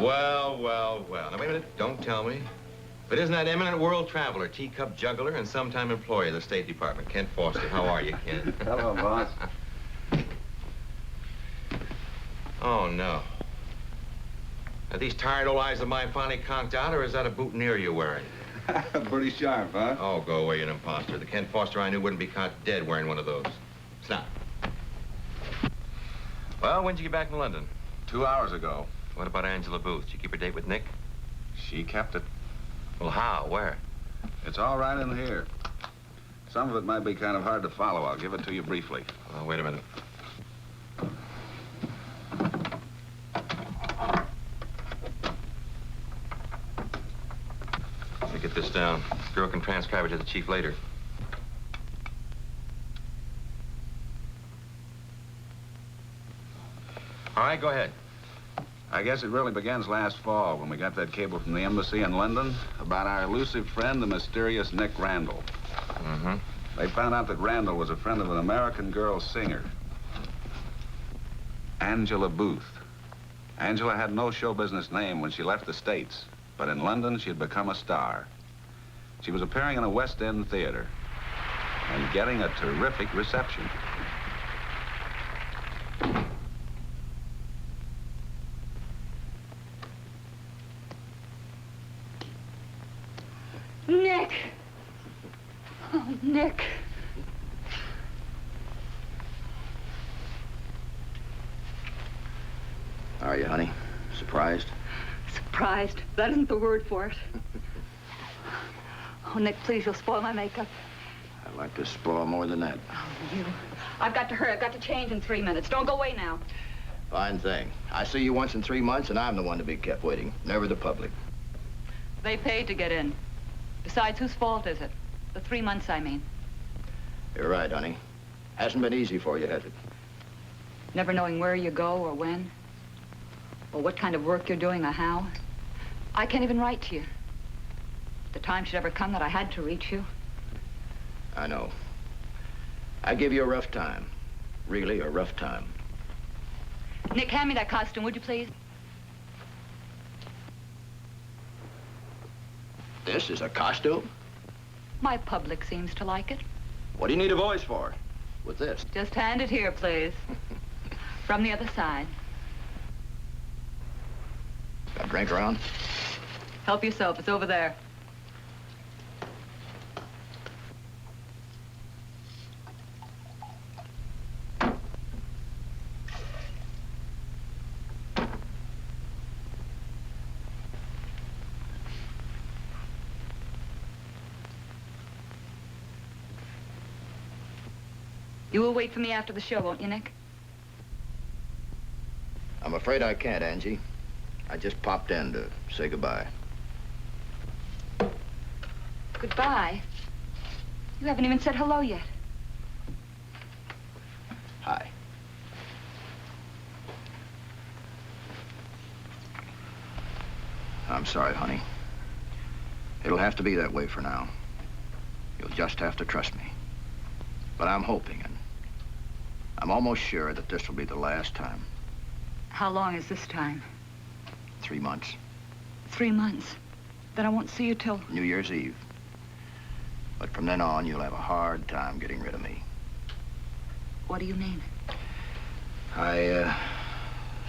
Well, well, well. Now, wait a minute. Don't tell me. But isn't that eminent world traveler, teacup juggler, and sometime employee of the State Department, Kent Foster? How are you, Kent? Hello, boss. Oh, no. Are these tired old eyes of mine finally conked out, or is that a boutonniere you're wearing? Pretty sharp, huh? Oh, go away, you're an imposter. The Kent Foster I knew wouldn't be caught dead wearing one of those. Stop. Well, when'd you get back from London? 2 hours ago. What about Angela Booth? Did you keep her date with Nick? She kept it. Well, how? Where? It's all right in here. Some of it might be kind of hard to follow. I'll give it to you briefly. Oh, wait a minute. Let me get this down. Girl can transcribe it to the chief later. All right, go ahead. I guess it really begins last fall when we got that cable from the embassy in London about our elusive friend, the mysterious Nick Randall. Mm-hmm. They found out that Randall was a friend of an American girl singer, Angela Booth. Angela had no show business name when she left the States, but in London she had become a star. She was appearing in a West End theater and getting a terrific reception. Nick! Oh, Nick. How are you, honey? Surprised? Surprised. That isn't the word for it. Oh, Nick, please, you'll spoil my makeup. I'd like to spoil more than that. Oh, you. I've got to hurry. I've got to change in 3 minutes. Don't go away now. Fine thing. I see you once in 3 months, and I'm the one to be kept waiting, never the public. They paid to get in. Besides, whose fault is it? The 3 months, I mean. You're right, honey. Hasn't been easy for you, has it? Never knowing where you go or when, or what kind of work you're doing or how. I can't even write to you. The time should ever come that I had to reach you. I know. I give you a rough time. Really, a rough time. Nick, hand me that costume, would you please? This is a costume? My public seems to like it. What do you need a voice for? With this? Just hand it here, please. From the other side. Got a drink around? Help yourself. It's over there. You will wait for me after the show, won't you, Nick? I'm afraid I can't, Angie. I just popped in to say goodbye. Goodbye? You haven't even said hello yet. Hi. I'm sorry, honey. It'll have to be that way for now. You'll just have to trust me. But I'm hoping, and I'm almost sure that this will be the last time. How long is this time? 3 months. 3 months? Then I won't see you till... New Year's Eve. But from then on, you'll have a hard time getting rid of me. What do you mean? I,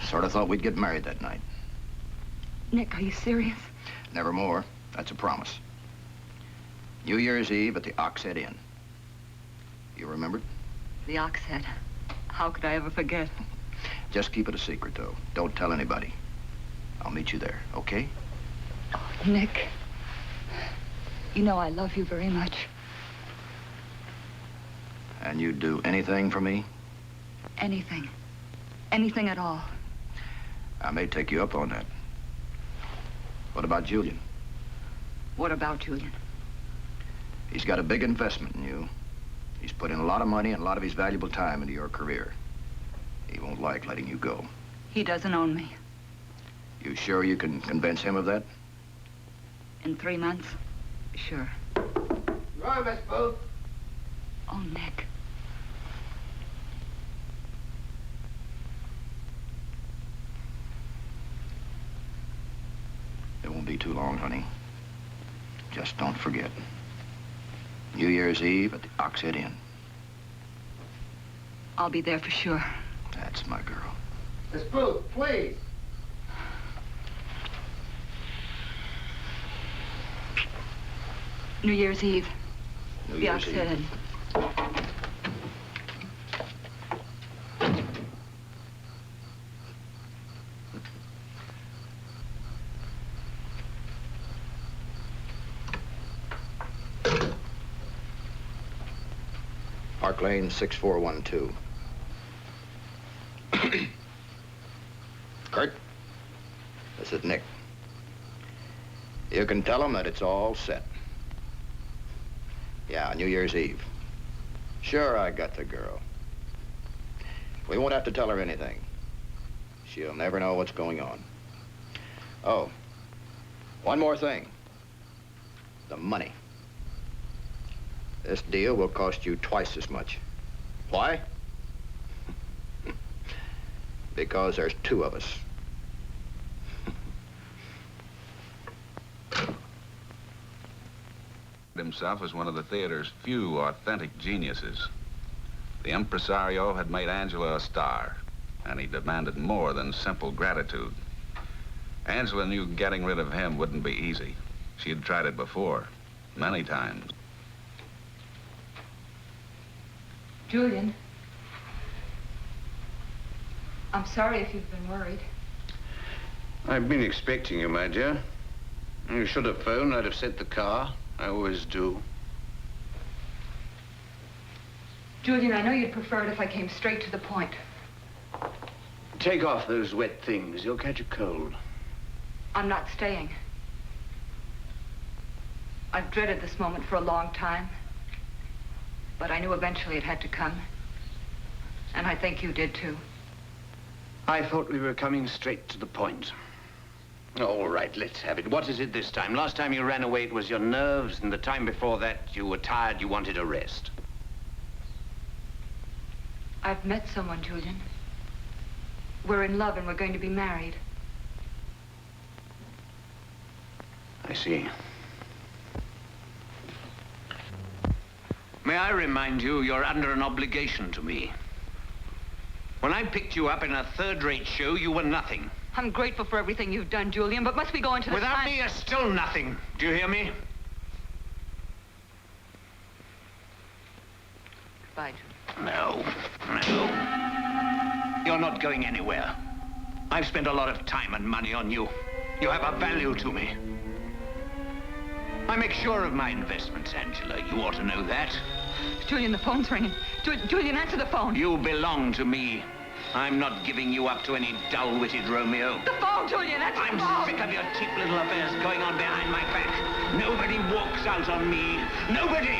sort of thought we'd get married that night. Nick, are you serious? Never more. That's a promise. New Year's Eve at the Ox Head Inn. You remembered? The Ox Head. How could I ever forget? Just keep it a secret, though. Don't tell anybody. I'll meet you there, okay? Oh, Nick. You know I love you very much. And you'd do anything for me? Anything. Anything at all. I may take you up on that. What about Julian? What about Julian? He's got a big investment in you. He's put in a lot of money and a lot of his valuable time into your career. He won't like letting you go. He doesn't own me. You sure you can convince him of that? In 3 months? Sure. Right, Miss Booth. Oh, Nick. too long, honey. Just don't forget. New Year's Eve at the Oxhead Inn. I'll be there for sure. That's my girl. Miss Booth, please. New Year's Eve. New The Year's Oxhead Eve. Inn. Park Lane, 6412. Kurt, this is Nick. You can tell him that it's all set. Yeah, New Year's Eve. Sure, I got the girl. We won't have to tell her anything. She'll never know what's going on. Oh, one more thing. The money. This deal will cost you twice as much. Why? Because there's two of us. Himself as one of the theater's few authentic geniuses. The impresario had made Angela a star, and he demanded more than simple gratitude. Angela knew getting rid of him wouldn't be easy. She had tried it before, many times. Julian. I'm sorry if you've been worried. I've been expecting you, my dear. You should have phoned. I'd have sent the car. I always do. Julian, I know you'd prefer it if I came straight to the point. Take off those wet things. You'll catch a cold. I'm not staying. I've dreaded this moment for a long time. But I knew eventually it had to come. And I think you did, too. I thought we were coming straight to the point. All right, let's have it. What is it this time? Last time you ran away, it was your nerves, and the time before that, you were tired, you wanted a rest. I've met someone, Julian. We're in love and we're going to be married. I see. May I remind you, you're under an obligation to me. When I picked you up in a third-rate show, you were nothing. I'm grateful for everything you've done, Julian, but must we go into the Without me, you're still nothing. Do you hear me? Goodbye, Julian. No. You're not going anywhere. I've spent a lot of time and money on you. You have a value to me. I make sure of my investments, Angela. You ought to know that. Julian, the phone's ringing. Julian, answer the phone. You belong to me. I'm not giving you up to any dull-witted Romeo. The phone, Julian, answer the phone. I'm sick of your cheap little affairs going on behind my back. Nobody walks out on me. Nobody!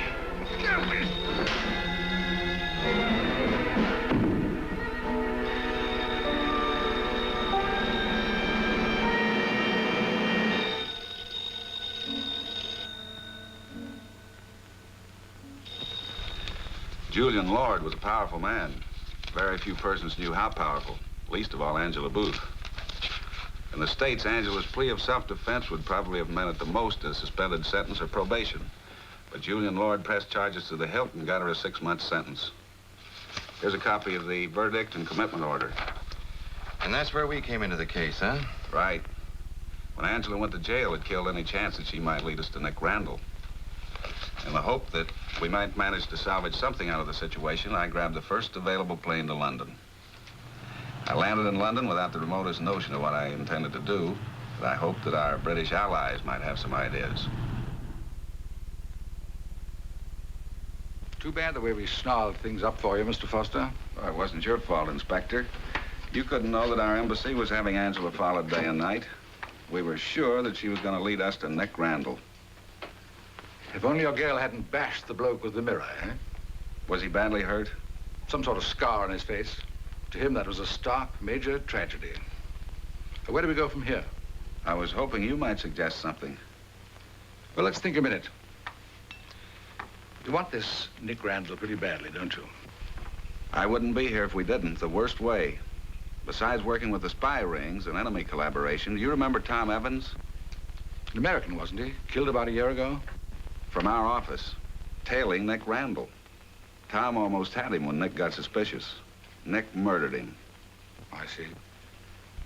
Julius Lord was a powerful man. Very few persons knew how powerful, least of all Angela Booth. In the States, Angela's plea of self-defense would probably have meant at the most a suspended sentence or probation. But Julius Lord pressed charges to the hilt and got her a 6-month sentence. Here's a copy of the verdict and commitment order. And that's where we came into the case, huh? Right. When Angela went to jail, it killed any chance that she might lead us to Nick Randall. In the hope that we might manage to salvage something out of the situation, I grabbed the first available plane to London. I landed in London without the remotest notion of what I intended to do, but I hoped that our British allies might have some ideas. Too bad the way we snarled things up for you, Mr. Foster. Well, it wasn't your fault, Inspector. You couldn't know that our embassy was having Angela followed day and night. We were sure that she was going to lead us to Nick Randall. If only your girl hadn't bashed the bloke with the mirror, eh? Was he badly hurt? Some sort of scar on his face. To him, that was a stark, major tragedy. Where do we go from here? I was hoping you might suggest something. Well, let's think a minute. You want this Nick Randall pretty badly, don't you? I wouldn't be here if we didn't, the worst way. Besides working with the spy rings and enemy collaboration, do you remember Tom Evans? An American, wasn't he? Killed about a year ago? From our office, tailing Nick Randall. Tom almost had him when Nick got suspicious. Nick murdered him. I see.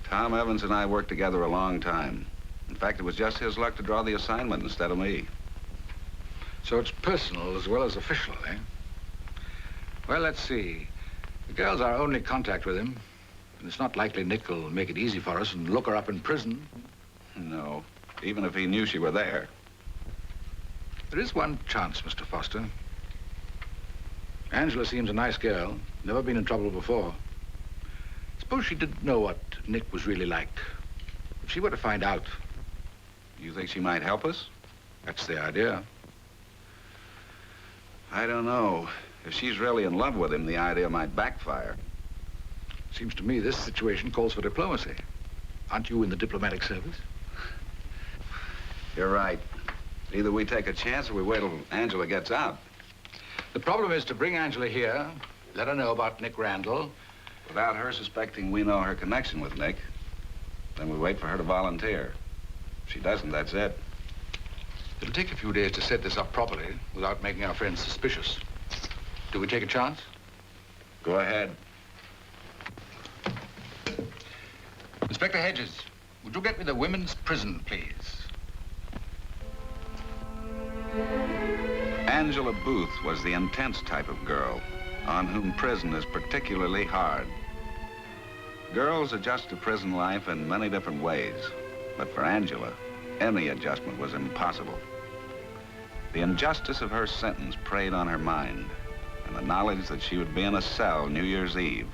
Tom Evans and I worked together a long time. In fact, it was just his luck to draw the assignment instead of me. So it's personal as well as official, eh? Well, let's see. The girl's our only contact with him. And it's not likely Nick will make it easy for us and look her up in prison. No, even if he knew she were there. There is one chance, Mr. Foster. Angela seems a nice girl. Never been in trouble before. Suppose she didn't know what Nick was really like. If she were to find out. You think she might help us? That's the idea. I don't know. If she's really in love with him, the idea might backfire. Seems to me this situation calls for diplomacy. Aren't you in the diplomatic service? You're right. Either we take a chance or we wait till Angela gets out. The problem is to bring Angela here, let her know about Nick Randall. Without her suspecting we know her connection with Nick, then we wait for her to volunteer. If she doesn't, that's it. It'll take a few days to set this up properly without making our friends suspicious. Do we take a chance? Go ahead. Inspector Hedges, would you get me the women's prison, please? Angela Booth was the intense type of girl on whom prison is particularly hard. Girls adjust to prison life in many different ways, but for Angela, any adjustment was impossible. The injustice of her sentence preyed on her mind, and the knowledge that she would be in a cell New Year's Eve,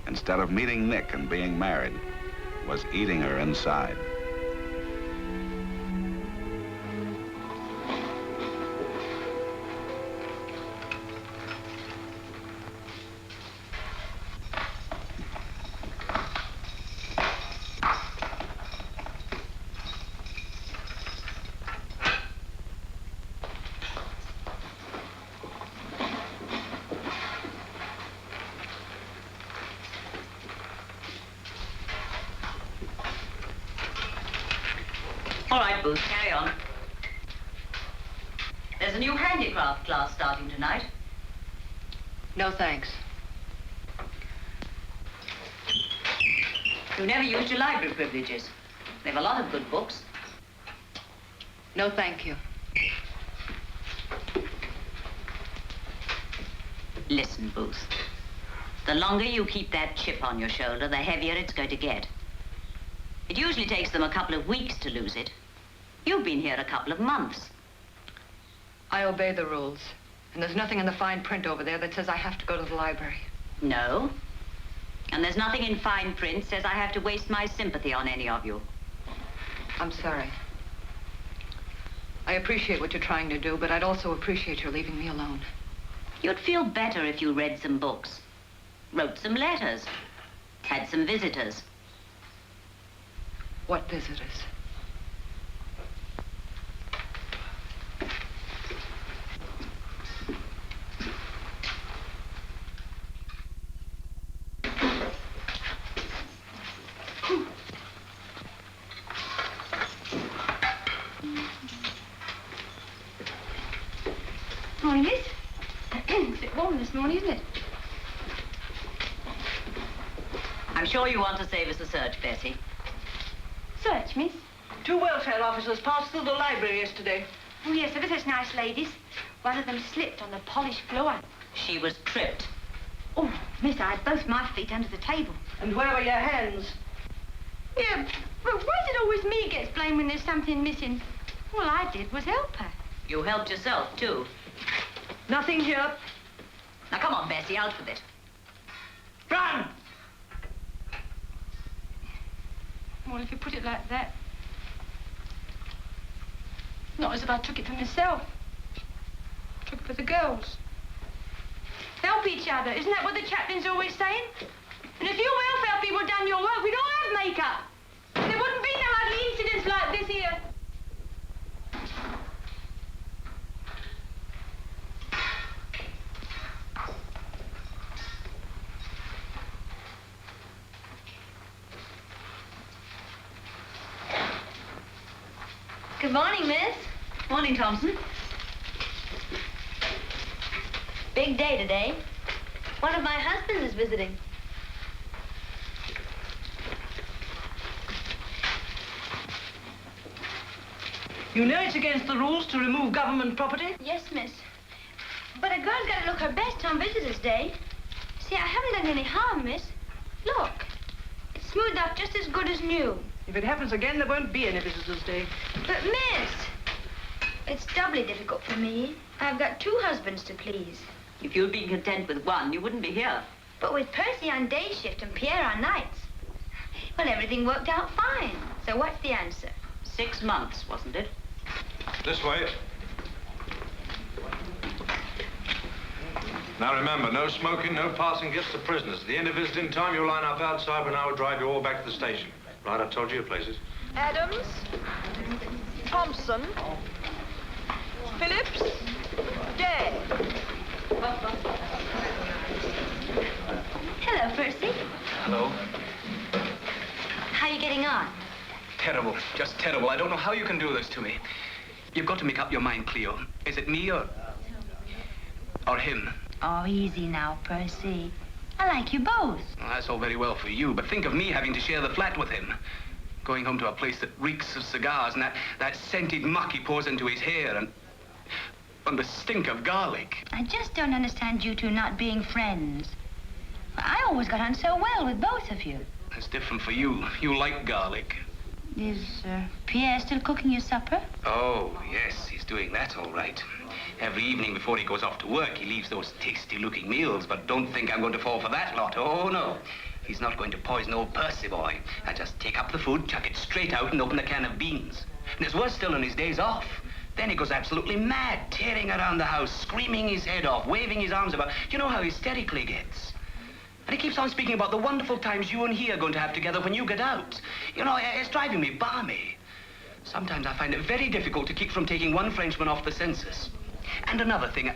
instead of meeting Nick and being married, was eating her inside. All right, Booth, carry on. There's a new handicraft class starting tonight. No, thanks. You never used your library privileges. They have a lot of good books. No, thank you. Listen, Booth. The longer you keep that chip on your shoulder, the heavier it's going to get. It usually takes them a couple of weeks to lose it. You've been here a couple of months. I obey the rules. And there's nothing in the fine print over there that says I have to go to the library. No. And there's nothing in fine print says I have to waste my sympathy on any of you. I'm sorry. I appreciate what you're trying to do, but I'd also appreciate your leaving me alone. You'd feel better if you read some books, wrote some letters, had some visitors. What visitors? Morning, miss. It's a bit warm this morning, isn't it? I'm sure you want to save us a search, Bessie. Search, miss. 2 welfare officers passed through the library yesterday. Oh, yes, ever such nice ladies. One of them slipped on the polished floor. She was tripped. Oh, miss, I had both my feet under the table. And where were your hands? Yeah, but why is it always me gets blamed when there's something missing? All I did was help her. You helped yourself, too. Nothing here. Now, come on, Bessie, out with it. Run! Well, if you put it like that. Not as if I took it for myself. I took it for the girls. Help each other. Isn't that what the chaplain's always saying? And if you welfare people had done your work, we'd all have makeup. There wouldn't be no ugly incidents like this here. Good morning, miss. Morning, Thompson. Big day today. One of my husbands is visiting. You know it's against the rules to remove government property? Yes, miss. But a girl's got to look her best on Visitors' Day. See, I haven't done any harm, miss. Look. It's smoothed up just as good as new. If it happens again, there won't be any Visitors' Day. But, miss, it's doubly difficult for me. I've got 2 husbands to please. If you'd been content with one, you wouldn't be here. But with Percy on day shift and Pierre on nights, well, everything worked out fine. So what's the answer? 6 months, wasn't it? This way. Now remember, no smoking, no passing gifts to prisoners. At the end of visiting time, you'll line up outside when I will drive you all back to the station. Right, I've told you your places. Adams, Thompson, Phillips, Day. Hello, Percy. Hello. How are you getting on? Terrible. Just terrible. I don't know how you can do this to me. You've got to make up your mind, Cleo. Is it me or him? Oh, easy now, Percy. I like you both. Well, that's all very well for you, but think of me having to share the flat with him. Going home to a place that reeks of cigars and that scented muck he pours into his hair and the stink of garlic. I just don't understand you two not being friends. I always got on so well with both of you. That's different for you. You like garlic. Is Pierre still cooking your supper? Oh, yes, he's doing that all right. Every evening before he goes off to work, he leaves those tasty-looking meals, but don't think I'm going to fall for that lot. Oh, no. He's not going to poison old Percy boy. I just take up the food, chuck it straight out, and open a can of beans. And there's worse still on his days off. Then he goes absolutely mad, tearing around the house, screaming his head off, waving his arms about. You know how hysterical he gets. And he keeps on speaking about the wonderful times you and he are going to have together when you get out. You know, it's driving me balmy. Sometimes I find it very difficult to keep from taking one Frenchman off the census. And another thing,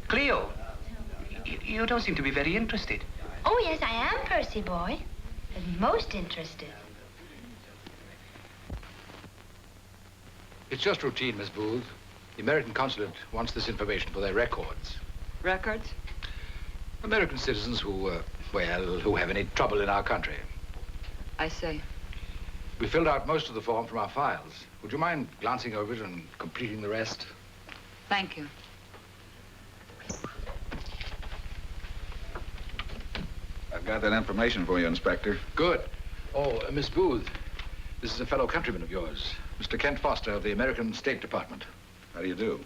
Cleo, you don't seem to be very interested. Oh, yes, I am, Percy boy. And most interested. It's just routine, Miss Booth. The American consulate wants this information for their records. Records? American citizens who have any trouble in our country. I see. We filled out most of the form from our files. Would you mind glancing over it and completing the rest? Thank you. I've got that information for you, Inspector. Good. Oh, Miss Booth, this is a fellow countryman of yours, Mr. Kent Foster of the American State Department. How do you do?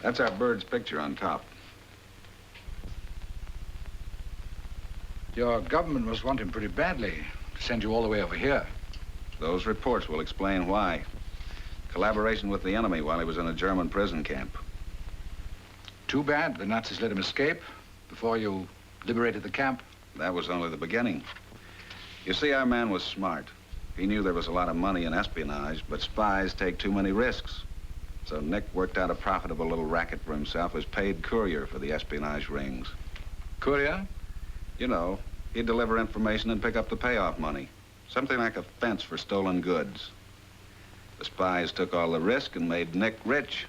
That's our bird's picture on top. Your government must want him pretty badly to send you all the way over here. Those reports will explain why. Collaboration with the enemy while he was in a German prison camp. Too bad the Nazis let him escape before you liberated the camp. That was only the beginning. You see, our man was smart. He knew there was a lot of money in espionage, but spies take too many risks. So Nick worked out a profitable little racket for himself as paid courier for the espionage rings. Courier? You know, he'd deliver information and pick up the payoff money. Something like a fence for stolen goods. The spies took all the risk and made Nick rich.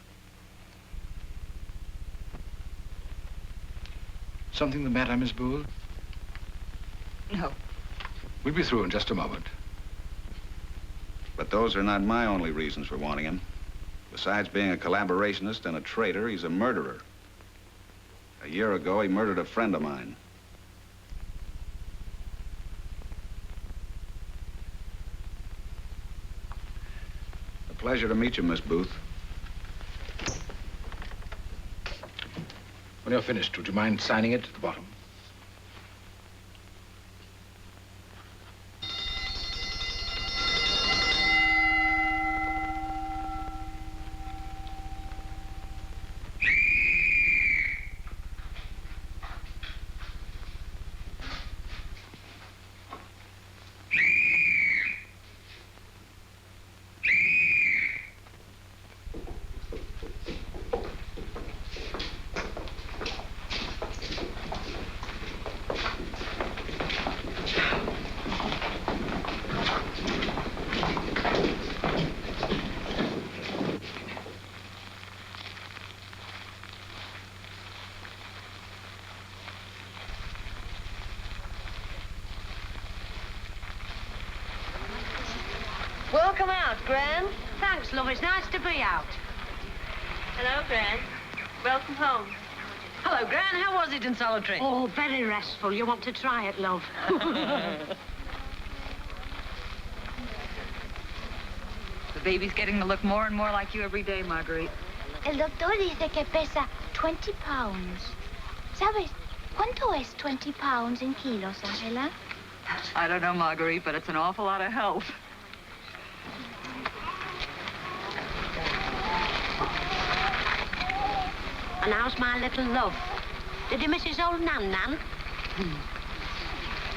Something the matter, Miss Booth? No. We'll be through in just a moment. But those are not my only reasons for wanting him. Besides being a collaborationist and a traitor, he's a murderer. A year ago, he murdered a friend of mine. A pleasure to meet you, Miss Booth. When you're finished, would you mind signing it at the bottom? Welcome out, Gran. Thanks, love. It's nice to be out. Hello, Gran. Welcome home. Hello, Gran. How was it in solitary? Oh, very restful. You want to try it, love? The baby's getting to look more and more like you every day, Marguerite. El doctor dice que pesa 20 pounds. ¿Sabes cuánto es 20 pounds in kilos, Angela? I don't know, Marguerite, but it's an awful lot of help. And how's my little love? Did you miss his old Nan?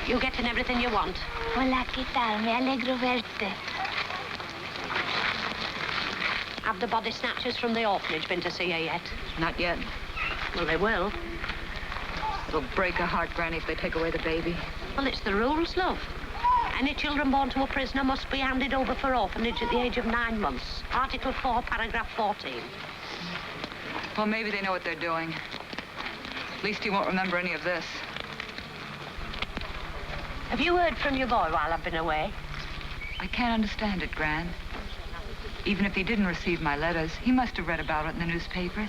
You getting everything you want? Hola, ¿qué tal? Me alegro verte. Have the body snatchers from the orphanage been to see you yet? Not yet. Well, they will. It'll break a heart, Granny, if they take away the baby. Well, it's the rules, love. Any children born to a prisoner must be handed over for orphanage at the age of 9 months. Article 4, paragraph 14. Well, maybe they know what they're doing. At least he won't remember any of this. Have you heard from your boy while I've been away? I can't understand it, Gran. Even if he didn't receive my letters, he must have read about it in the newspapers.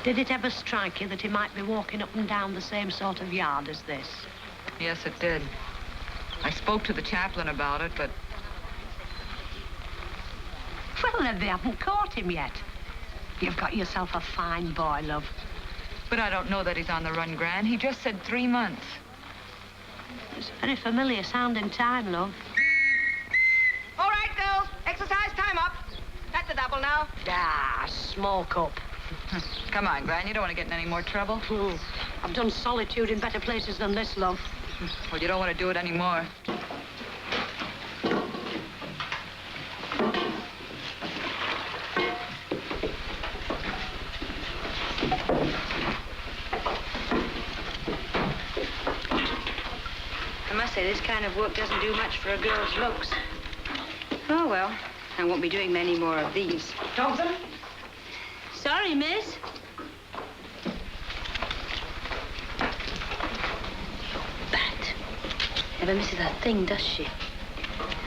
Did it ever strike you that he might be walking up and down the same sort of yard as this? Yes, it did. I spoke to the chaplain about it, but... Well, they haven't caught him yet. You've got yourself a fine boy, love. But I don't know that he's on the run, Gran. He just said 3 months. It's a very familiar sounding time, love. All right, girls. Exercise time up. That's a double now. Ah, smoke up. Come on, Gran. You don't want to get in any more trouble. I've done solitude in better places than this, love. Well, you don't want to do it anymore. I must say, this kind of work doesn't do much for a girl's looks. Oh, well, I won't be doing many more of these. Thompson? Sorry, miss. Bat. Never misses a thing, does she?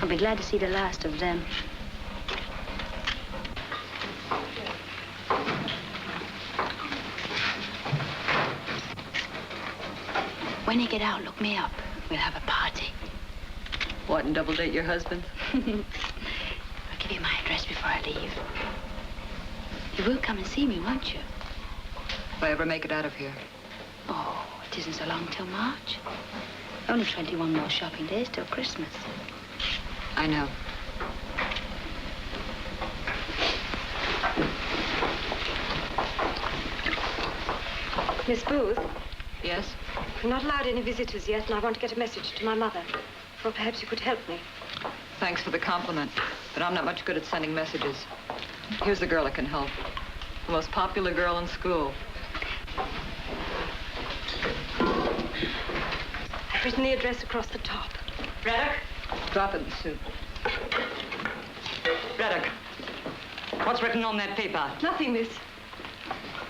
I'll be glad to see the last of them. When you get out, look me up. We'll have a party. What, and double date your husband? I'll give you my address before I leave. You will come and see me, won't you? If I ever make it out of here. Oh, it isn't so long till March. Only 21 more shopping days till Christmas. I know. Miss Booth? Yes? We're not allowed any visitors yet, and I want to get a message to my mother. Well, perhaps you could help me. Thanks for the compliment, but I'm not much good at sending messages. Here's the girl that can help. The most popular girl in school. I've written the address across the top. Braddock? Drop it in the soup. Braddock. What's written on that paper? Nothing, miss.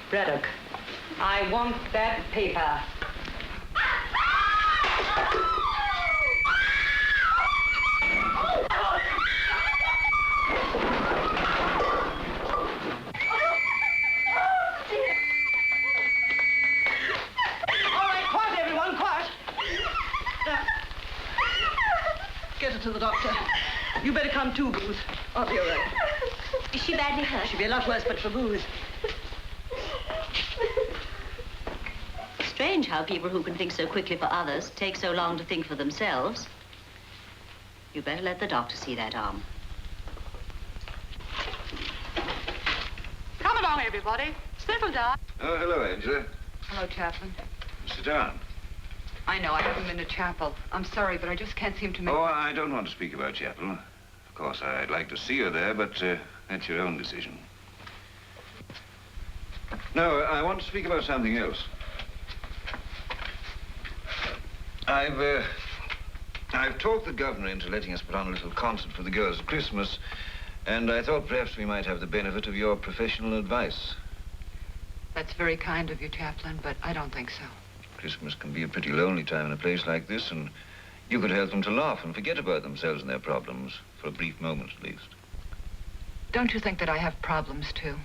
Braddock. I want that paper. To the doctor. You better come too, Booth. I'll be all right. Is she badly hurt? She'll be a lot worse, but for Booth. Strange how people who can think so quickly for others take so long to think for themselves. You better let the doctor see that arm. Come along, everybody. Settle down. Oh, hello, Angela. Hello, Chaplain. Sit down. I know, I haven't been to chapel. I'm sorry, but I just can't seem to make... Oh, I don't want to speak about chapel. Of course, I'd like to see you there, but that's your own decision. No, I want to speak about something else. I've talked the governor into letting us put on a little concert for the girls at Christmas, and I thought perhaps we might have the benefit of your professional advice. That's very kind of you, Chaplain, but I don't think so. Christmas can be a pretty lonely time in a place like this, and you could help them to laugh and forget about themselves and their problems, for a brief moment at least. Don't you think that I have problems, too?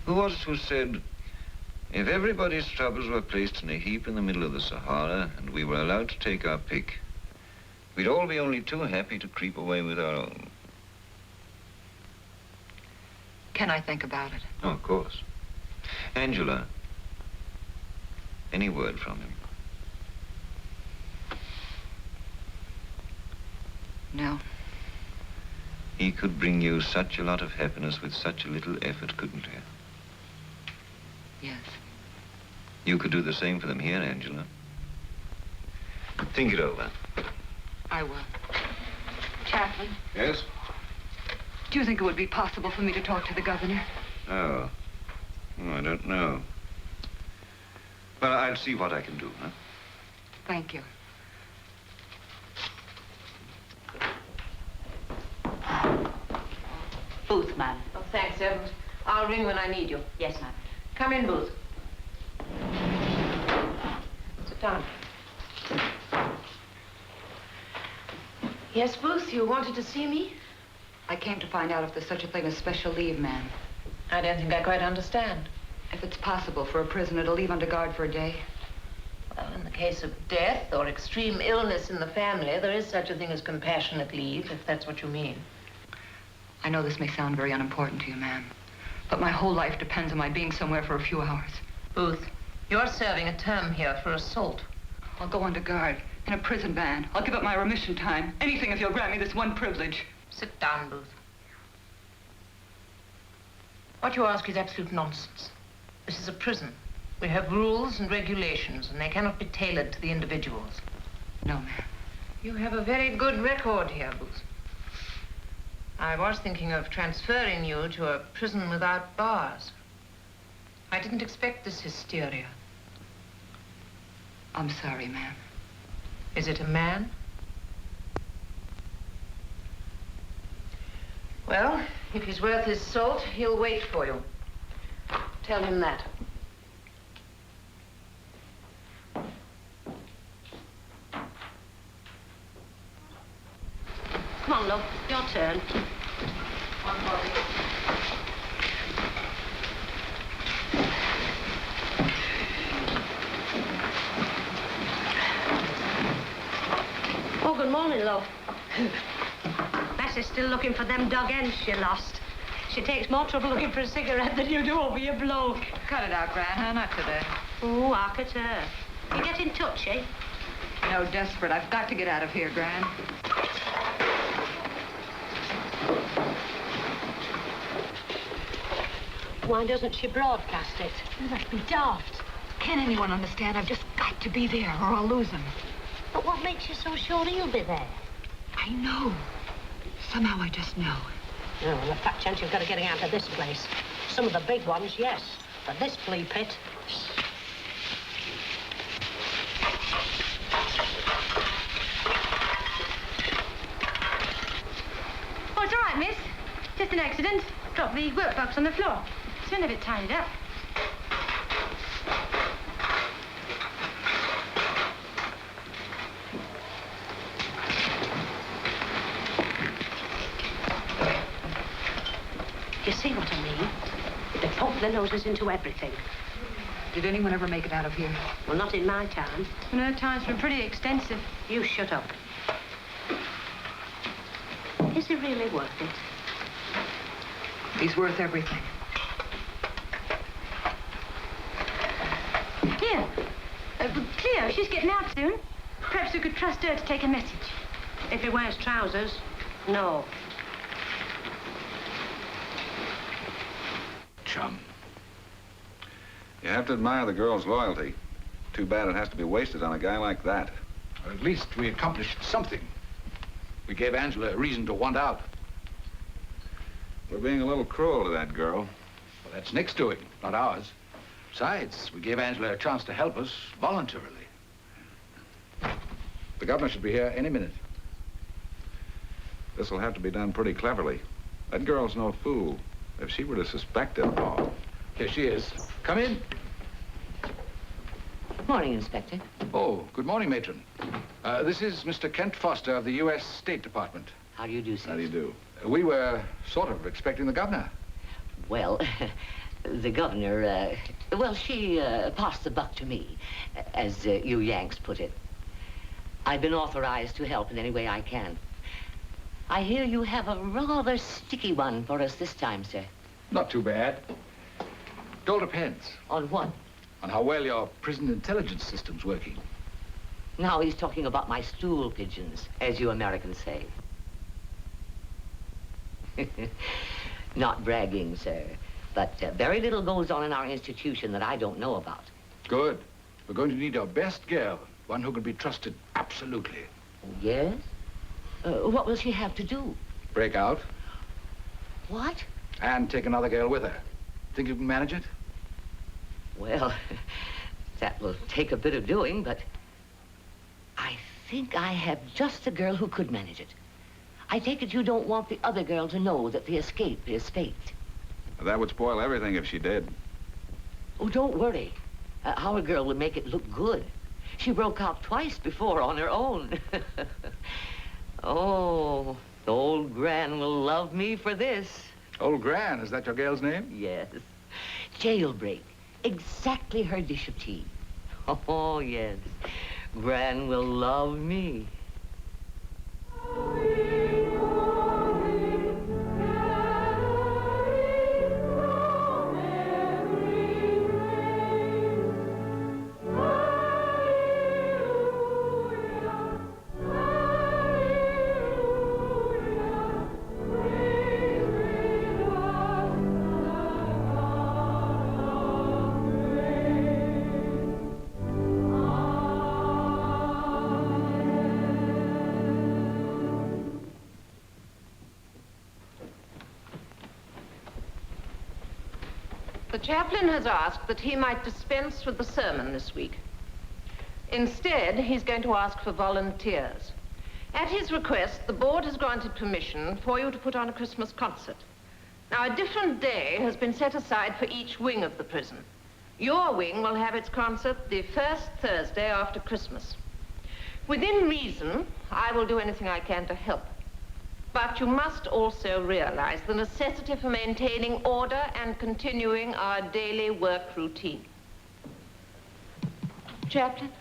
Who was it who said, if everybody's troubles were placed in a heap in the middle of the Sahara and we were allowed to take our pick, we'd all be only too happy to creep away with our own? Can I think about it? Oh, of course. Angela, any word from him? No. He could bring you such a lot of happiness with such a little effort, couldn't he? Yes. You could do the same for them here, Angela. Think it over. I will. Chaplain, Yes? do you think it would be possible for me to talk to the governor? Oh. Oh, I don't know. Well, I'll see what I can do, huh? Thank you. Booth, ma'am. Oh, thanks, Herbert. I'll ring when I need you. Yes, ma'am. Come in, Booth. Sit down. Yes, Booth, you wanted to see me? I came to find out if there's such a thing as special leave, ma'am. I don't think I quite understand. If it's possible for a prisoner to leave under guard for a day. Well, in the case of death or extreme illness in the family, there is such a thing as compassionate leave, if that's what you mean. I know this may sound very unimportant to you, ma'am, but my whole life depends on my being somewhere for a few hours. Booth, you're serving a term here for assault. I'll go under guard in a prison van. I'll give up my remission time. Anything if you'll grant me this one privilege. Sit down, Booth. What you ask is absolute nonsense. This is a prison. We have rules and regulations, and they cannot be tailored to the individuals. No, ma'am. You have a very good record here, Booth. I was thinking of transferring you to a prison without bars. I didn't expect this hysteria. I'm sorry, ma'am. Is it a man? Well, if he's worth his salt, he'll wait for you. Tell him that. Come on, love. Your turn. One body. Oh, good morning, love. Bessie's still looking for them dog ends she lost. She takes more trouble looking for a cigarette than you do over your bloke. Cut it out, Gran, huh? Not today. Oh, hark at her. You get in touch, eh? No, desperate. I've got to get out of here, Gran. Why doesn't she broadcast it? You must be daft. Can anyone understand? I've just got to be there or I'll lose him. But what makes you so sure he'll be there? I know. Somehow I just know. Oh, well, a fat chance you've got of getting out of this place. Some of the big ones, yes. But this flea pit... Oh, it's all right, miss. Just an accident. Dropped the workbox on the floor. Soon have it tidied up. You see what I mean? They poke their noses into everything. Did anyone ever make it out of here? Well, not in my time. And her time's been pretty extensive. You shut up. Is he really worth it? He's worth everything. Here. Cleo, she's getting out soon. Perhaps we could trust her to take a message. If he wears trousers, no. Chum. You have to admire the girl's loyalty. Too bad it has to be wasted on a guy like that. Or at least we accomplished something. We gave Angela a reason to want out. We're being a little cruel to that girl. Well, that's Nick's doing, not ours. Besides, we gave Angela a chance to help us voluntarily. The governor should be here any minute. This will have to be done pretty cleverly. That girl's no fool. If she were to suspect it all... Here she is. Come in. Good morning, Inspector. Oh, good morning, Matron. This is Mr. Kent Foster of the U.S. State Department. How do you do, sir? How do you do? We were sort of expecting the governor. Well, the governor, well, she passed the buck to me, as you Yanks put it. I've been authorized to help in any way I can. I hear you have a rather sticky one for us this time, sir. Not too bad. It all depends. On what? On how well your prison intelligence system's working. Now he's talking about my stool pigeons, as you Americans say. Not bragging, sir, but very little goes on in our institution that I don't know about. Good. We're going to need our best girl, one who can be trusted absolutely. Yes? What will she have to do? Break out. What? And take another girl with her. Think you can manage it? Well, that will take a bit of doing, but I think I have just the girl who could manage it. I take it you don't want the other girl to know that the escape is faked. That would spoil everything if she did. Oh, don't worry. Our girl would make it look good. She broke out twice before on her own. Oh, old Gran will love me for this. Old Gran, is that your girl's name? Yes. Jailbreak. Exactly her dish of tea. Oh, yes. Gran will love me. The chaplain has asked that he might dispense with the sermon this week. Instead, he's going to ask for volunteers. At his request, the board has granted permission for you to put on a Christmas concert. Now, a different day has been set aside for each wing of the prison. Your wing will have its concert the first Thursday after Christmas. Within reason, I will do anything I can to help. But you must also realize the necessity for maintaining order and continuing our daily work routine. Chaplain?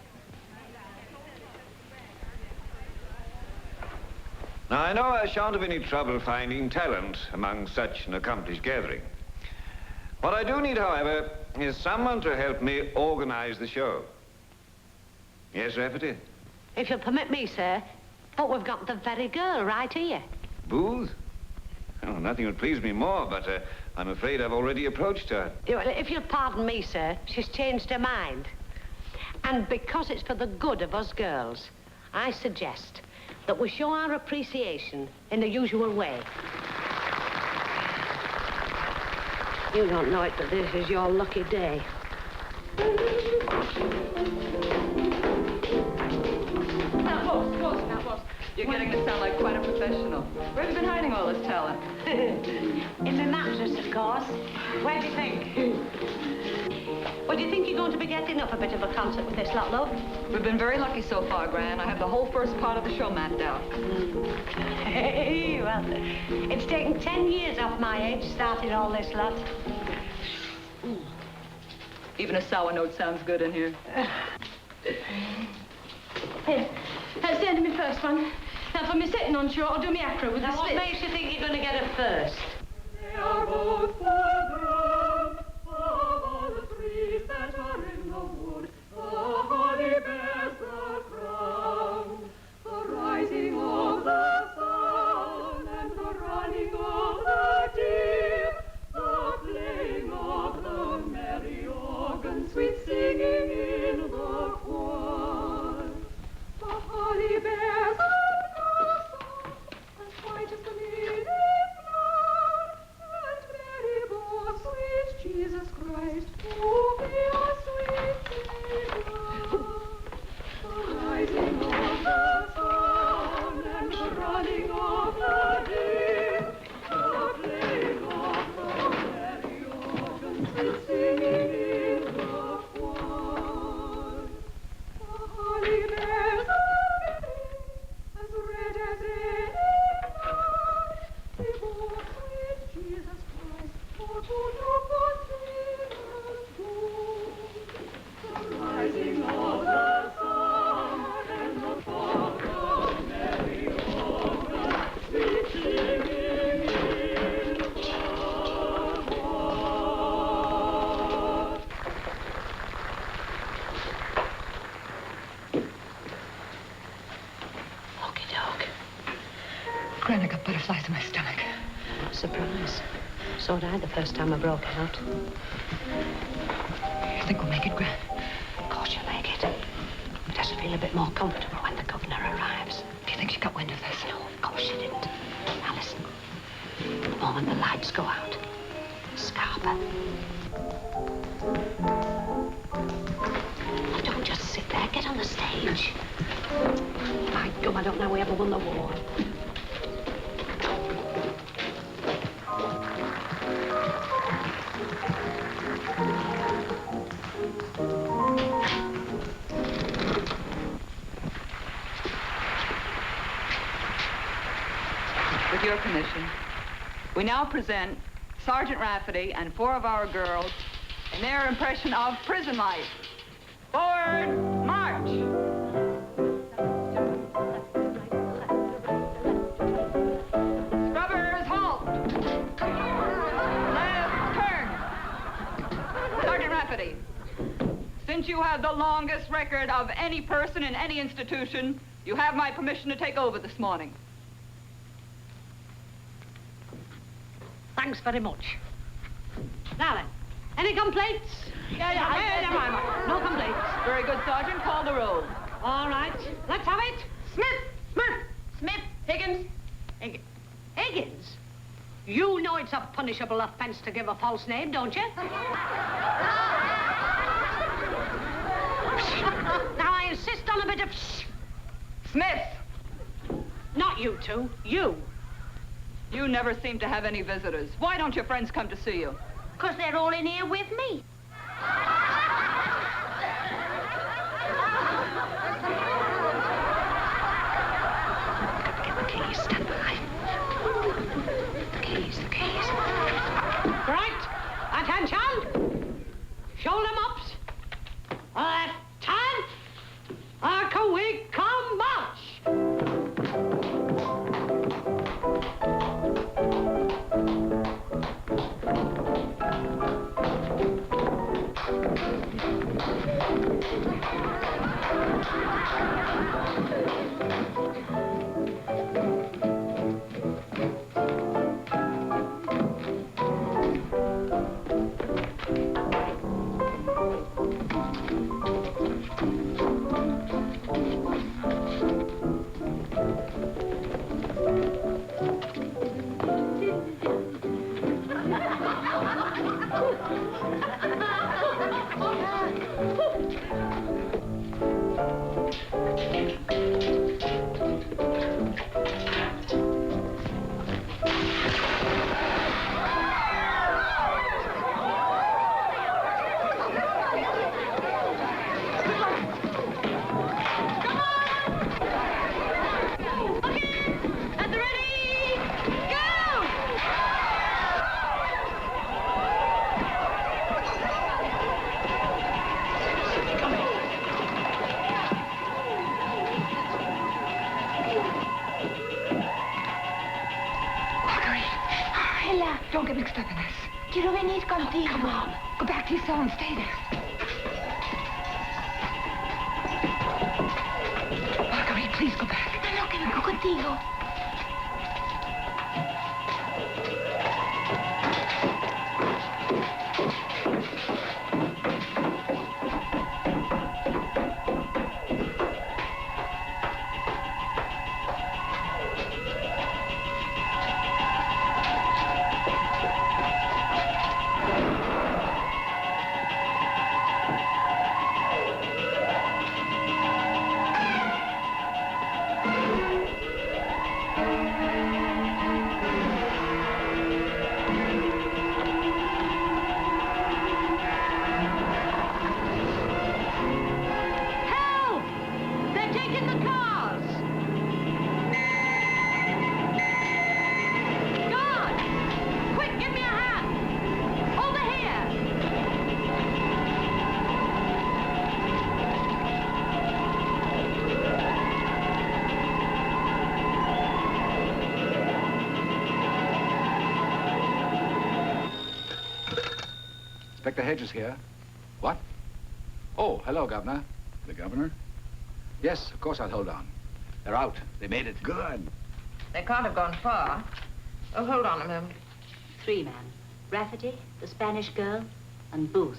Now, I know I shan't have any trouble finding talent among such an accomplished gathering. What I do need, however, is someone to help me organize the show. Yes, Rafferty? If you'll permit me, sir, but we've got the very girl right here. Booth? Oh, nothing would please me more, but I'm afraid I've already approached her. If you'll pardon me, sir, she's changed her mind. And because it's for the good of us girls, I suggest that we show our appreciation in the usual way. You don't know it, but this is your lucky day. You're getting to sound like quite a professional. Where have you been hiding all this talent? In the mattress, of course. Where do you think? Well, do you think you're going to be getting up a bit of a concert with this lot, love? We've been very lucky so far, Gran. I have the whole first part of the show mapped out. Hey, well, it's taken 10 years off my age starting all this lot. Even a sour note sounds good in here. Here, stand to me first one. Now, for me sitting on shore, I'll do me acro with the Now, what slip. makes you think you're going to get it first? They are both children of all the trees that are in the wood. The holly bears the crown, the rising of the sun and the running of the deer, the playing of the merry organ, sweet singing in the choir. The holly bears the sun, and white as the lily flower, and merry boys Gran, I got butterflies in my stomach. Surprise. So did I the first time I broke out. You think we'll make it, Gran? Of course you'll make it. But just feel a bit more comfortable when the governor arrives. Do you think she got wind of this? No, of course she didn't. Now listen. The moment the lights go out, scarp her. Oh, don't just sit there. Get on the stage. My God, I don't know we ever won the war. With your permission, we now present Sergeant Rafferty and 4 of our girls in their impression of prison life. Forward, march! Scrubbers, halt! Left turn! Sergeant Rafferty, since you have the longest record of any person in any institution, you have my permission to take over this morning. Thanks very much. Now then, any complaints? Yeah. No complaints. Very good, Sergeant. Call the roll. All right, let's have it. Smith, Higgins. Higgins? You know it's a punishable offense to give a false name, don't you? Now, I insist on a bit of Smith! Not you two, you. You never seem to have any visitors. Why don't your friends come to see you? Because they're all in here with me. Get the keys, stand by. The keys. Right, attention. Shoulder mops. Left hand. Can we come march? Don't get mixed up in this. Quiero venir contigo. Come on. Go back to your cell and stay there. Marguerite, please go back. No, que vengo contigo. Inspector Hedges here. What? Oh, hello, Governor. The governor? Yes, of course I'll hold on. They're out. They made it. Good. They can't have gone far. Oh, hold on a moment. 3 men. Rafferty, the Spanish girl, and Booth.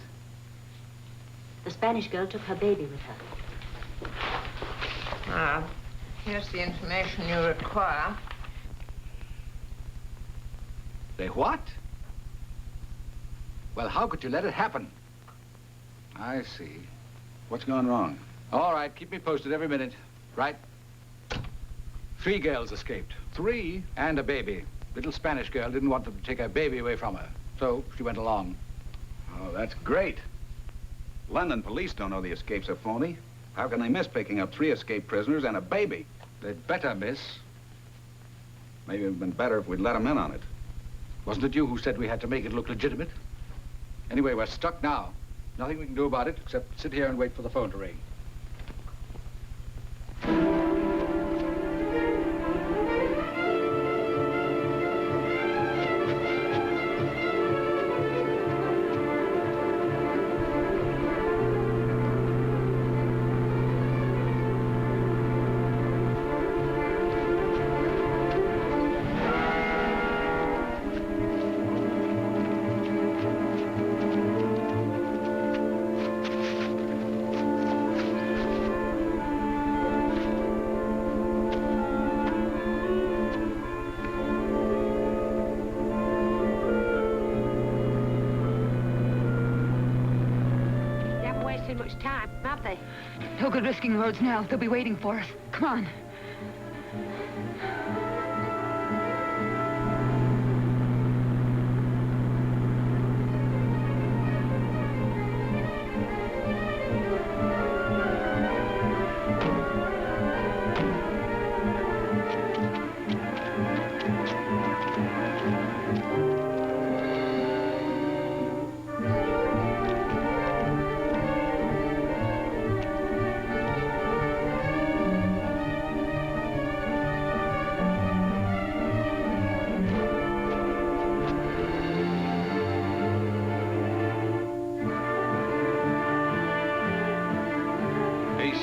The Spanish girl took her baby with her. Now, here's the information you require. They what? Well, how could you let it happen? I see. What's gone wrong? All right, keep me posted every minute. Right? 3 girls escaped. 3? And a baby. Little Spanish girl didn't want them to take her baby away from her, so she went along. Oh, that's great. London police don't know the escapes are phony. How can they miss picking up 3 escaped prisoners and a baby? They'd better miss. Maybe it'd been better if we'd let them in on it. Wasn't it you who said we had to make it look legitimate? Anyway, we're stuck now. Nothing we can do about it except sit here and wait for the phone to ring. Much time, have they? No good risking the roads now. They'll be waiting for us. Come on.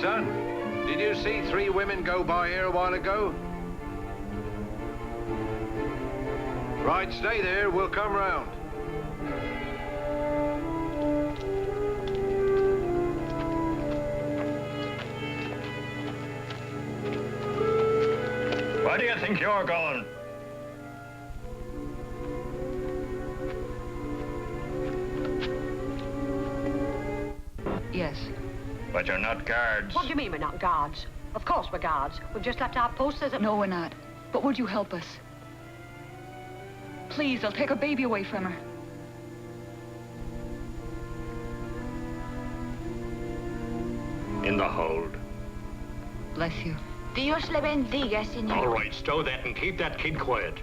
Son, did you see 3 women go by here a while ago? Right, stay there. We'll come round. Where do you think you're going? Yes. But you're not guards. What do you mean we're not guards? Of course we're guards. We've just left our posts as a... No, we're not. But would you help us? Please, they'll take her baby away from her. In the hold. Bless you. Dios le bendiga, señor. All right, stow that and keep that kid quiet.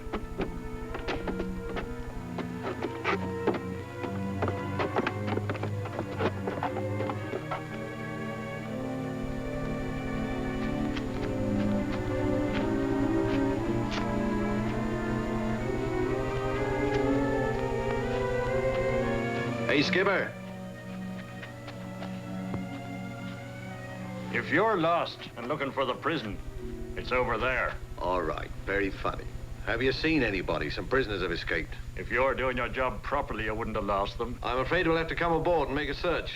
Hey, Skipper. If you're lost and looking for the prison, it's over there. All right, very funny. Have you seen anybody? Some prisoners have escaped. If you're doing your job properly, you wouldn't have lost them. I'm afraid we'll have to come aboard and make a search.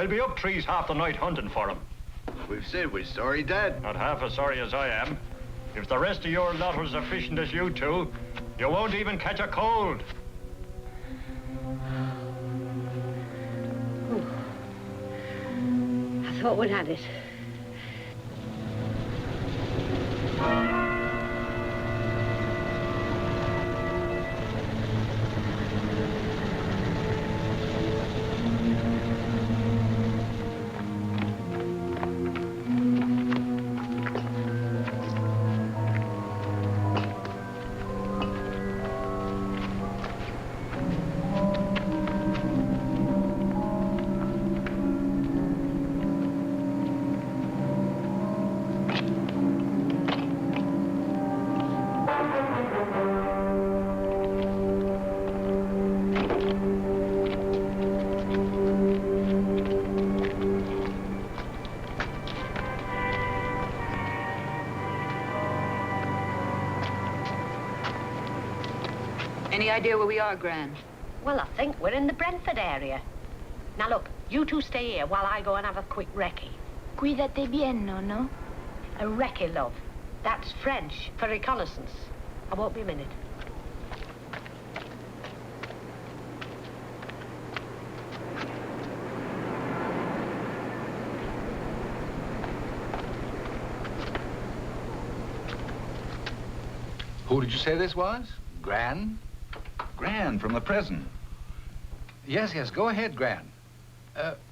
I'll be up trees half the night hunting for him. We've said we're sorry, Dad. Not half as sorry as I am. If the rest of your lot was efficient as you two, you won't even catch a cold. I thought we'd had it. Any idea where we are, Gran? Well, I think we're in the Brentford area. Now, look, you two stay here while I go and have a quick recce. Cuídate bien, no? A recce, love. That's French for reconnaissance. I won't be a minute. Who did you say this was? Gran? Gran from the prison. Yes, yes, go ahead, Gran.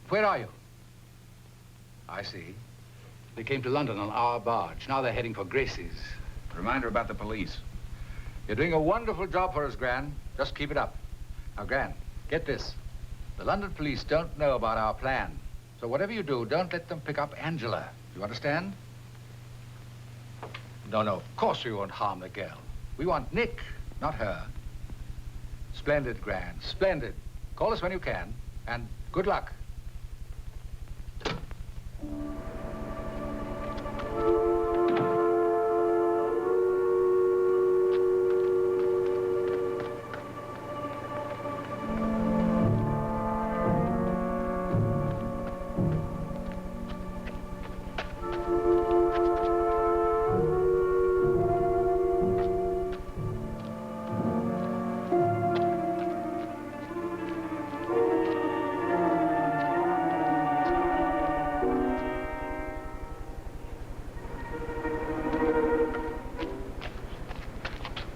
Where are you? I see. They came to London on our barge. Now they're heading for Gracie's. Remind her about the police. You're doing a wonderful job for us, Gran. Just keep it up. Now, Gran, get this. The London police don't know about our plan. So whatever you do, don't let them pick up Angela. You understand? No, of course we won't harm the girl. We want Nick, not her. Splendid, Gran, splendid. Call us when you can, and good luck.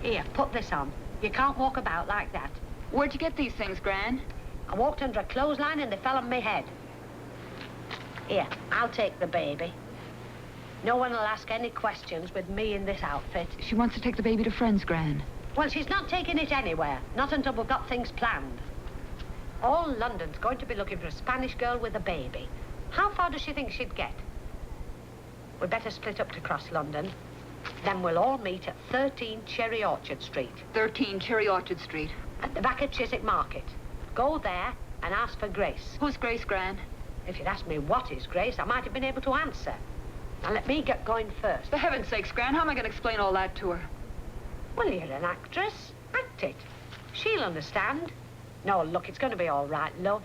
Here, put this on. You can't walk about like that. Where'd you get these things, Gran? I walked under a clothesline and they fell on my head. Here, I'll take the baby. No one will ask any questions with me in this outfit. She wants to take the baby to friends, Gran. Well, she's not taking it anywhere. Not until we've got things planned. All London's going to be looking for a Spanish girl with a baby. How far does she think she'd get? We'd better split up to cross London. Then we'll all meet at 13 Cherry Orchard Street. 13 Cherry Orchard Street. At the back of Chiswick Market. Go there and ask for Grace. Who's Grace, Gran? If you'd asked me what is Grace, I might have been able to answer. Now, let me get going first. For heaven's sakes, Gran, how am I going to explain all that to her? Well, you're an actress. Act it. She'll understand. No, look, it's going to be all right, love.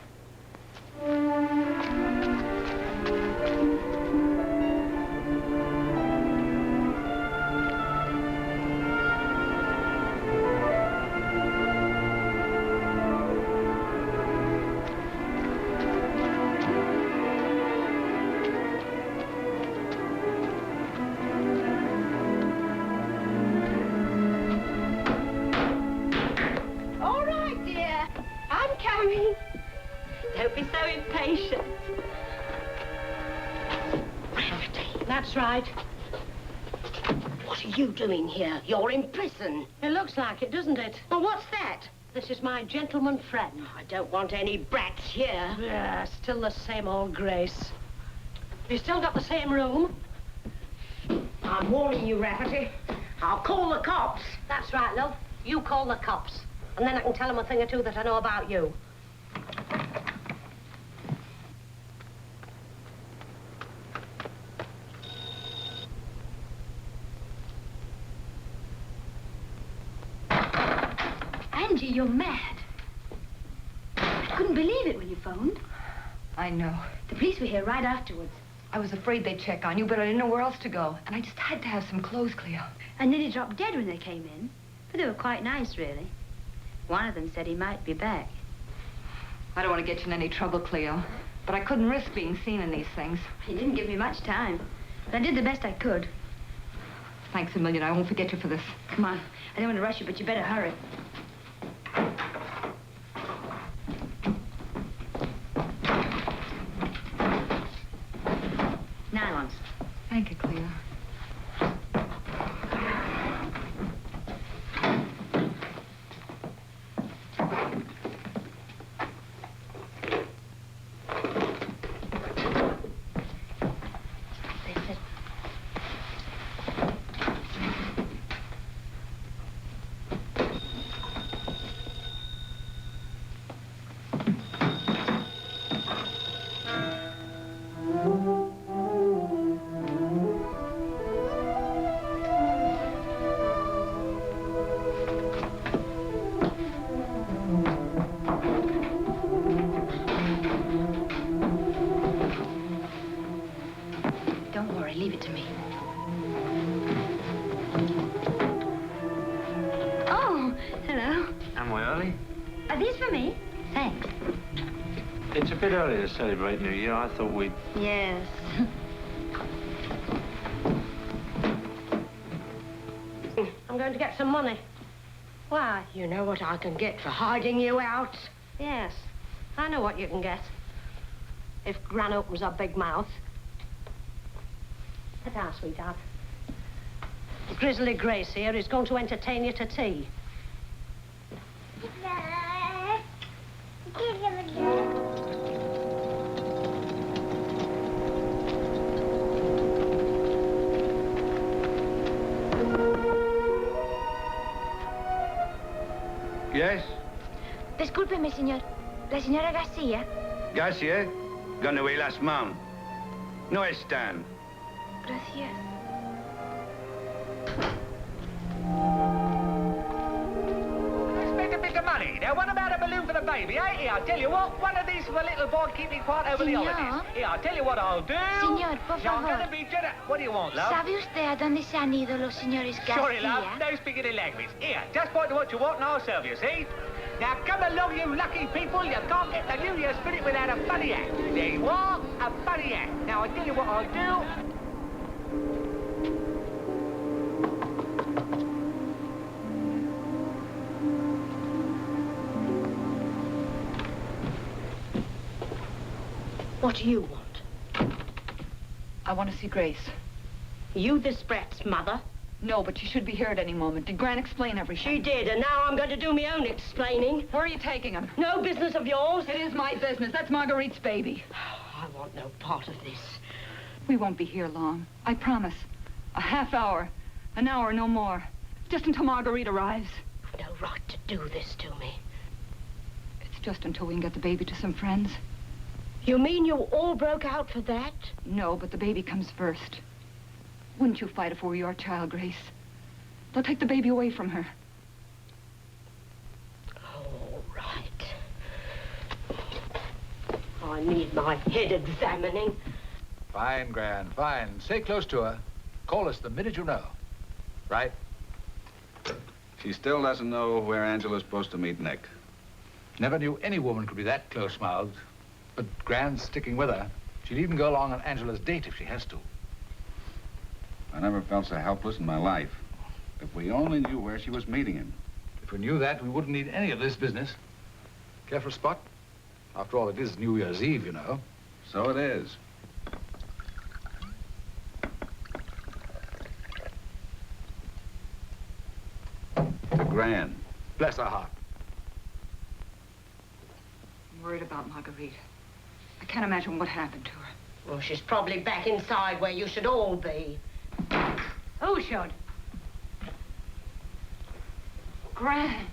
Don't be so impatient. Rafferty. That's right. What are you doing here? You're in prison. It looks like it, doesn't it? Well, what's that? This is my gentleman friend. I don't want any brats here. Yeah, still the same old Grace. You still got the same room? I'm warning you, Rafferty. I'll call the cops. That's right, love. You call the cops. And then I can tell them a thing or two that I know about you. Angie, you're mad. I couldn't believe it when you phoned. I know. The police were here right afterwards. I was afraid they'd check on you, but I didn't know where else to go. And I just had to have some clothes, Cleo. And nearly dropped dead when they came in. But they were quite nice, really. One of them said he might be back. I don't want to get you in any trouble, Cleo. But I couldn't risk being seen in these things. He didn't give me much time. But I did the best I could. Thanks a million. I won't forget you for this. Come on. I don't want to rush you, but you better hurry. Nylons. Thank you, Cleo. Leave it to me. Oh, hello. Am I early? Are these for me? Thanks. It's a bit early to celebrate New Year. I thought we'd... Yes. I'm going to get some money. Why, you know what I can get for hiding you out? Yes, I know what you can get. If Gran opens her big mouth. Sit down, sweetheart. Grizzly Grace here is going to entertain you to tea. Yes? Discúlpeme, señor. La señora García. Garcia? Gone away last month. No están. Gracias. Spend a bit of money. Now, what about a balloon for the baby, eh? Here, I'll tell you what. One of these for the little boy, keep me quiet over the Señor. holidays. Here, I'll tell you what I'll do. Señor, por I'm favor. gonna be generous. What do you want, love? ¿Sabe usted a dónde se han ido los señores García? Sorry, love. No speaking the language. Here, just point to what you want and I'll serve you, see? Now, come along, you lucky people. You can't get the New Year spirit without a funny act. There you are, a funny act. Now, I'll tell you what I'll do. What do you want? I want to see Grace. You this brat's mother? No, but she should be here at any moment. Did Gran explain everything? She did, and now I'm going to do my own explaining. Where are you taking him? No business of yours. It is my business. That's Marguerite's baby. I want no part of this. We won't be here long. I promise. A half hour. An hour, no more. Just until Marguerite arrives. You've no right to do this to me. It's just until we can get the baby to some friends. You mean you all broke out for that? No, but the baby comes first. Wouldn't you fight if it were your child, Grace? They'll take the baby away from her. All right. I need my head examining. Fine, Gran, fine. Stay close to her. Call us the minute you know. Right? She still doesn't know where Angela's supposed to meet Nick. Never knew any woman could be that close-mouthed. But Gran's sticking with her. She'd even go along on Angela's date if she has to. I never felt so helpless in my life. If we only knew where she was meeting him. If we knew that, we wouldn't need any of this business. Careful, Spot. After all, it is New Year's Eve, you know. So it is. To Gran. Bless her heart. I'm worried about Marguerite. I can't imagine what happened to her. Well, she's probably back inside where you should all be. Who should? Gran,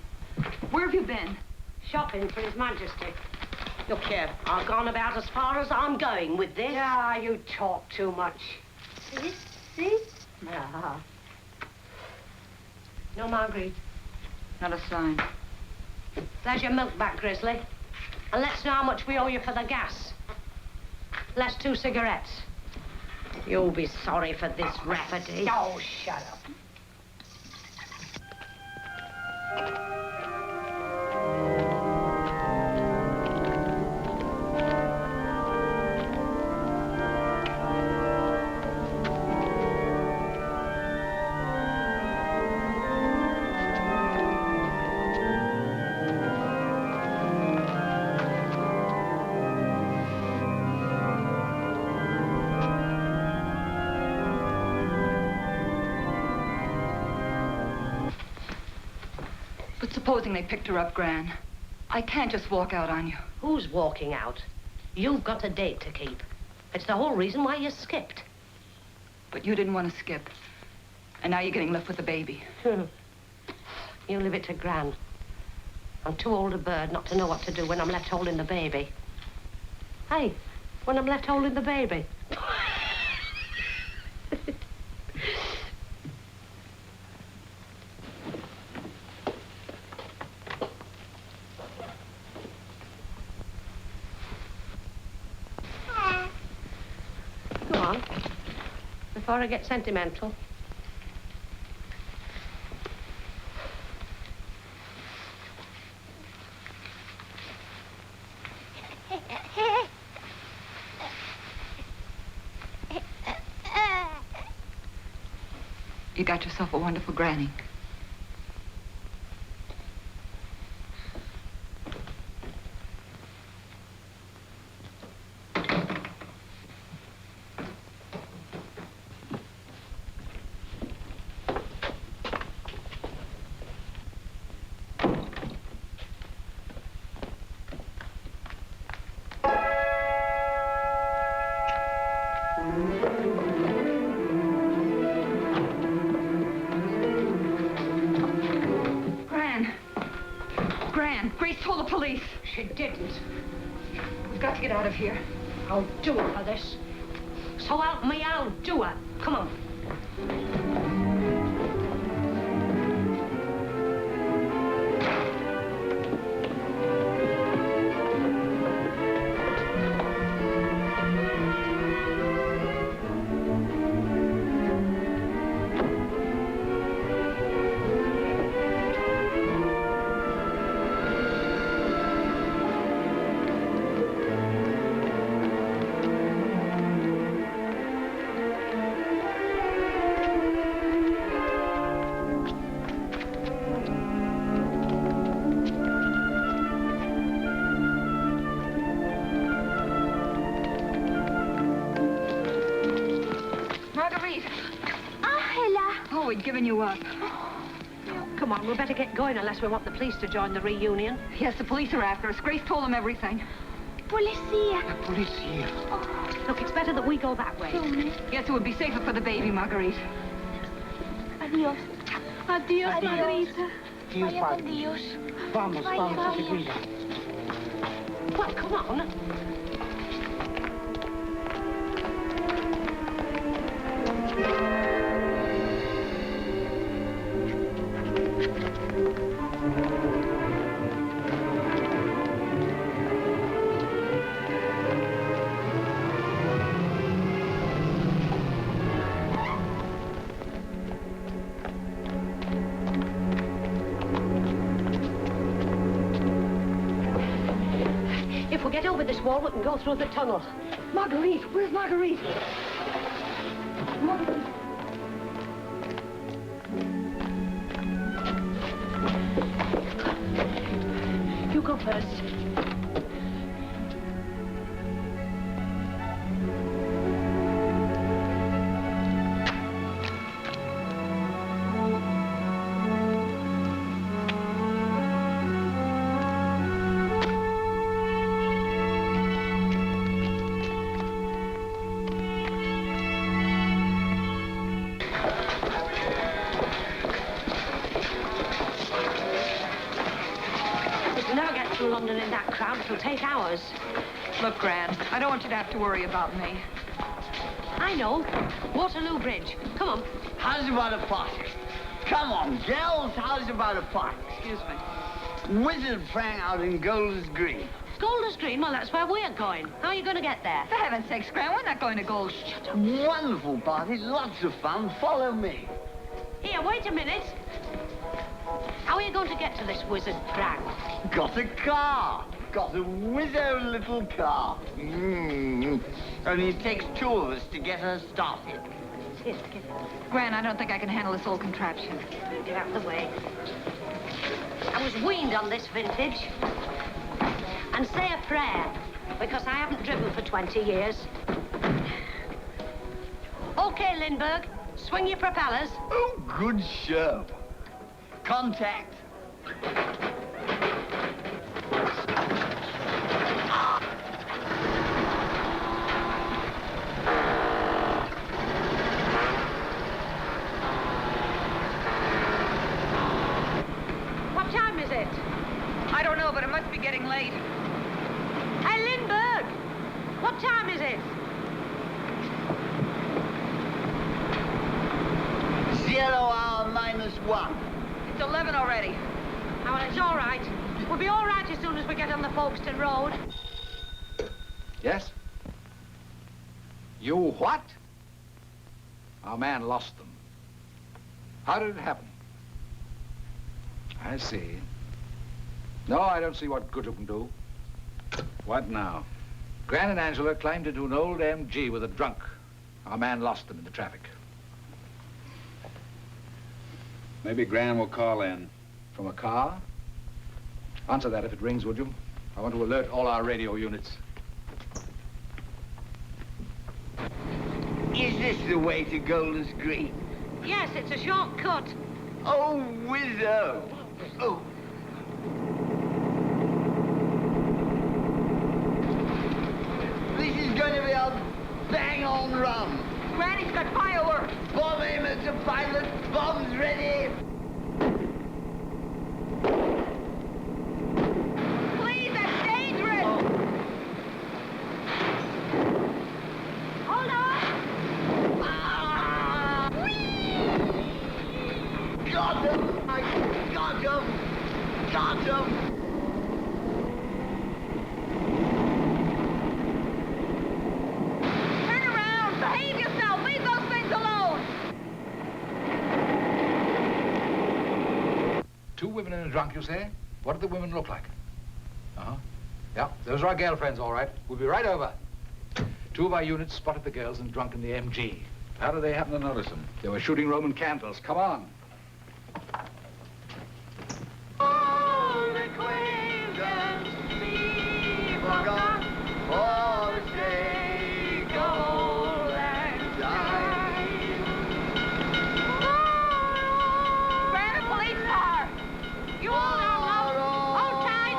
where have you been? Shopping for His Majesty. Look here, I've gone about as far as I'm going with this. Yeah, you talk too much. See? Ah. No, Marguerite. Not a sign. There's your milk back, Grizzly. And let's know how much we owe you for the gas. Last 2 cigarettes. You'll be sorry for this, Rafferty. Oh, shut up. But supposing they picked her up, Gran, I can't just walk out on you. Who's walking out? You've got a date to keep. It's the whole reason why you skipped. But you didn't want to skip. And now you're getting left with the baby. You leave it to Gran. I'm too old a bird not to know what to do when I'm left holding the baby. Hey, when I'm left holding the baby. Go on, before I get sentimental. You got yourself a wonderful granny. Grace told the police. She didn't. We've got to get out of here. I'll do it for this. So help me, I'll do it. Come on. Given you up. Come on, we better get going unless we want the police to join the reunion. Yes, the police are after us. Grace told them everything. Policia. Policia. Oh. Look, it's better that we go that way. Yes, it would be safer for the baby, Marguerite. Adiós. Adiós, Margarita. Adiós, Vaya con Dios. Vamos, Vaya, vamos, vaya. enseguida. Well, come on. Get over this wall, we can go through the tunnel. Marguerite, where's Marguerite? Marguerite. You go first. London in that crowd, it'll take hours. Look, Gran, I don't want you to have to worry about me. I know. Waterloo Bridge. Come on. How's about a party? Come on, girls, how's about a party? Excuse me. Wizard Frank out in Golders Green. Golders Green? Well, that's where we're going. How are you going to get there? For heaven's sakes, Gran, we're not going to Gold. Wonderful party, lots of fun. Follow me. Here, wait a minute. How are you going to get to this wizard prank? Got a car. Got a wizzo little car. Only it takes two of us to get her started. Here, get it. Gran, I don't think I can handle this old contraption. Get out of the way. I was weaned on this vintage. And say a prayer, because I haven't driven for 20 years. Okay, Lindbergh, swing your propellers. Oh, good show. Contact. What time is it? I don't know, but it must be getting late. Hey, Lindbergh! What time is it? 0 hour -1. It's 11 already. Oh, well, it's all right. We'll be all right as soon as we get on the Folkestone Road. Yes? You what? Our man lost them. How did it happen? I see. No, I don't see what good it can do. What now? Gran and Angela climbed into an old MG with a drunk. Our man lost them in the traffic. Maybe Gran will call in. From a car? Answer that if it rings, would you? I want to alert all our radio units. Is this the way to Golders Green? Yes, it's a shortcut. Oh, wizzo. Oh. This is going to be a bang-on run. Granny's got fireworks. Bomb aimer to pilot. Bombs ready. Please, that's dangerous. Hold on. Ah! Got him. I got him. Got him. Turn around. Behave yourself. Leave those things alone. Two women and a drunk, you say? What did the women look like? Uh-huh. Yeah, those are our girlfriends, all right. We'll be right over. Two of our units spotted the girls and drunk in the MG. How did they happen to notice them? They were shooting Roman candles. Come on. Grab a police car. You all down low. Hold tight.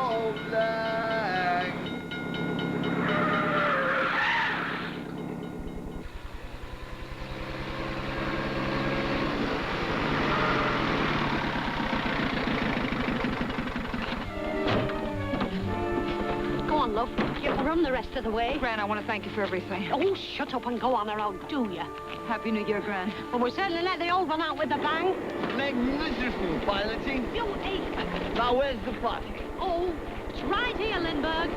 Go on, love. You can run the rest of the way. Gran, I want to thank you for everything. Oh, shut up and go on around, do you? Happy New Year, Gran. Well, we certainly let the old one out with a bang. Magnificent piloting. You ape. Now, where's the party? Oh, it's right here, Lindbergh.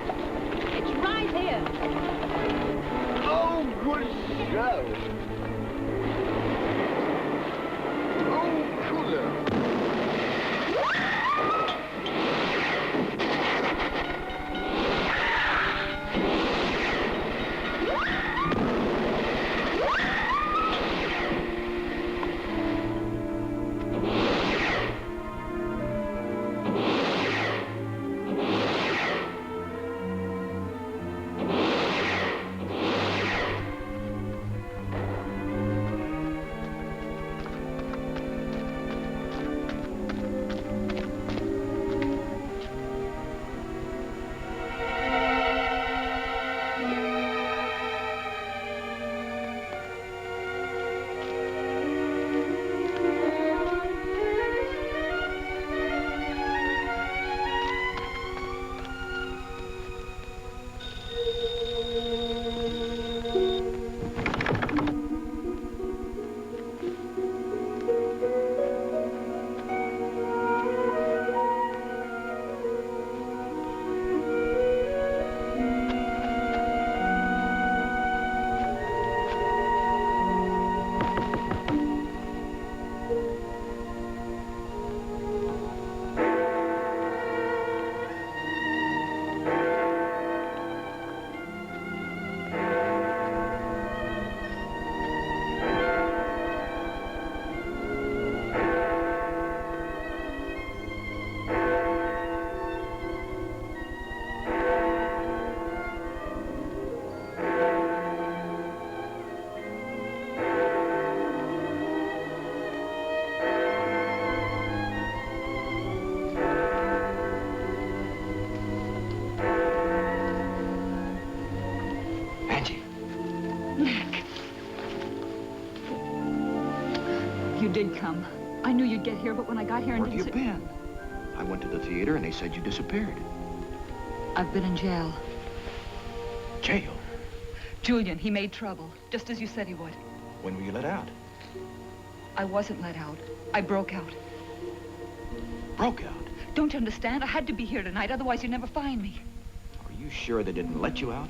It's right here. Oh, good show. Oh, cooler. you did come. I knew you'd get here, but when I got here and Where have you been? I went to the theater and they said you disappeared. I've been in jail. Jail? Julian, he made trouble, just as you said he would. When were you let out? I wasn't let out. I broke out. Broke out? Don't you understand? I had to be here tonight, otherwise you'd never find me. Are you sure they didn't let you out?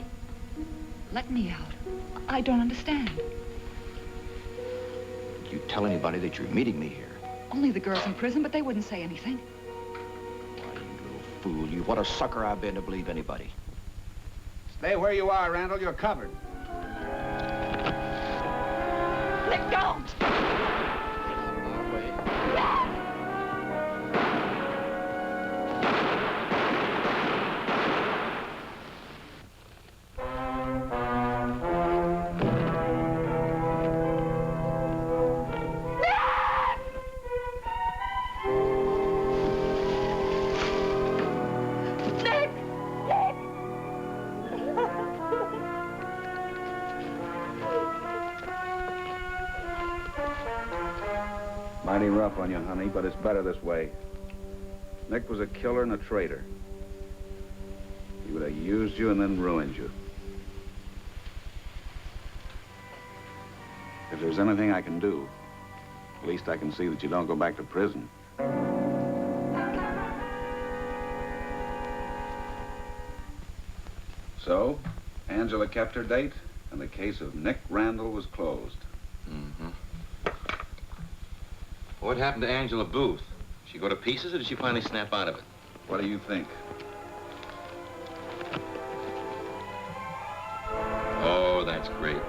Let me out? I don't understand. Did you tell anybody that you're meeting me here? Only the girls in prison, but they wouldn't say anything. Why, you little fool, you. What a sucker I've been to believe anybody. Stay where you are, Randall. You're covered. Let go! Mighty rough on you, honey, but it's better this way. Nick was a killer and a traitor. He would have used you and then ruined you. If there's anything I can do, at least I can see that you don't go back to prison. So, Angela kept her date, and the case of Nick Randall was closed. Mm-hmm. What happened to Angela Booth? Did she go to pieces, or did she finally snap out of it? What do you think? Oh, that's great.